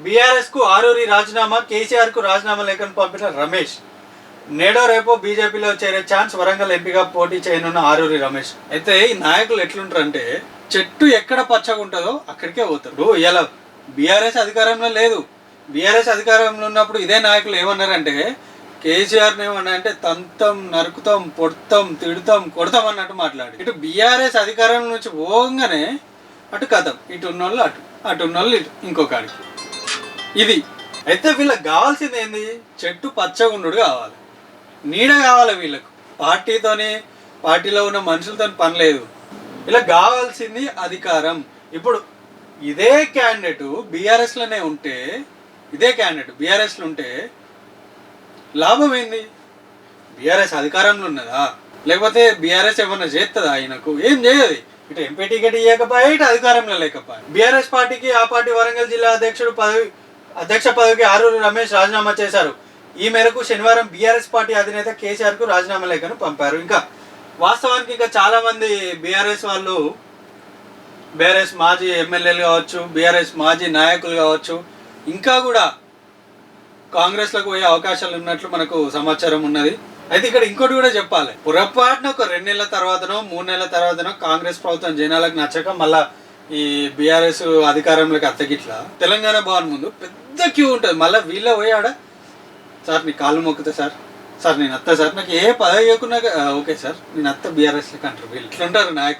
BRS కు ఆరూరి రాజీనామా, కేసీఆర్ కు రాజీనామా లేఖను పంపిన రమేష్. నేడో రేపో బీజేపీలో చేరే ఛాన్స్ వరంగల్ ఎంపీగా పోటీ చేయనున్న ఆరూరి రమేష్. అయితే ఈ నాయకులు ఎట్లుంటారంటే చెట్టు ఎక్కడ పచ్చగా ఉంటుందో అక్కడికే పోతారు. ఇలా బీఆర్ఎస్ అధికారంలో లేదు. బీఆర్ఎస్ అధికారంలో ఉన్నప్పుడు ఇదే నాయకులు ఏమన్నారంటే కేసీఆర్ని ఏమన్నా అంటే తంతం, నరుకుతాం, పొడతాం, తిడతాం, కొడతాం అన్నట్టు మాట్లాడి ఇటు బీఆర్ఎస్ అధికారం నుంచి పోగానే అటు కథం, ఇటు ఉన్నోళ్ళు అటు, అటు ఉన్నోళ్ళు ఇటు, ఇంకొకడికి. ఇది అయితే వీళ్ళకి కావాల్సింది ఏంది? చెట్టు పచ్చగా ఉండు కావాలి, నీడ కావాలి వీళ్ళకు. పార్టీలో ఉన్న మనుషులతో పని లేదు. ఇలా కావాల్సింది అధికారం. ఇప్పుడు ఇదే క్యాండిడేట్ బీఆర్ఎస్లోనే ఉంటే, బీఆర్ఎస్లో ఉంటే లాభం ఏంది? బీఆర్ఎస్ అధికారంలో ఉన్నదా? లేకపోతే బీఆర్ఎస్ ఏమన్నా చేస్తుందా? ఆయనకు ఏం చేయదు. ఇటు ఎంపీ టికెట్ ఇవ్వకపోయా, ఇటు అధికారంలో లేకపోయా. బీఆర్ఎస్ పార్టీకి ఆ పార్టీ వరంగల్ జిల్లా అధ్యక్ష పదవికి ఆరూరి రమేష్ రాజీనామా చేశారు. ఈ మేరకు శనివారం బీఆర్ఎస్ పార్టీ అధినేత కేసీఆర్ కు రాజీనామా లేఖను పంపారు. ఇంకా వాస్తవానికి ఇంకా చాలా మంది బీఆర్ఎస్ వాళ్ళు, బీఆర్ఎస్ మాజీ ఎమ్మెల్యేలు కావచ్చు, బీఆర్ఎస్ మాజీ నాయకులు కావచ్చు, ఇంకా కూడా కాంగ్రెస్లోకి పోయే అవకాశాలు ఉన్నట్లు మనకు సమాచారం ఉన్నది. అయితే ఇక్కడ ఇంకోటి కూడా చెప్పాలి. పొరపాటున ఒక 2 నెలల తర్వాతనో 3 నెలల తర్వాతనో కాంగ్రెస్ ప్రభుత్వం జనాలకు నచ్చక మళ్ళా ఈ బీఆర్ఎస్ అధికారంలోకి అత్తగిట్లా తెలంగాణ భవన్ ముందు పెద్ద క్యూ ఉంటుంది. మళ్ళీ వీళ్ళ పోయాడ, సార్ నీ కాళ్ళు మొక్కుతా సార్ నేను అత్త సార్, నాకు ఏ పదవి ఇవ్వకున్నా ఓకే సార్ నేను అత్త బీఆర్ఎస్లోకి అంటారు. వీళ్ళు ఇట్లుంటారు నాయకులు.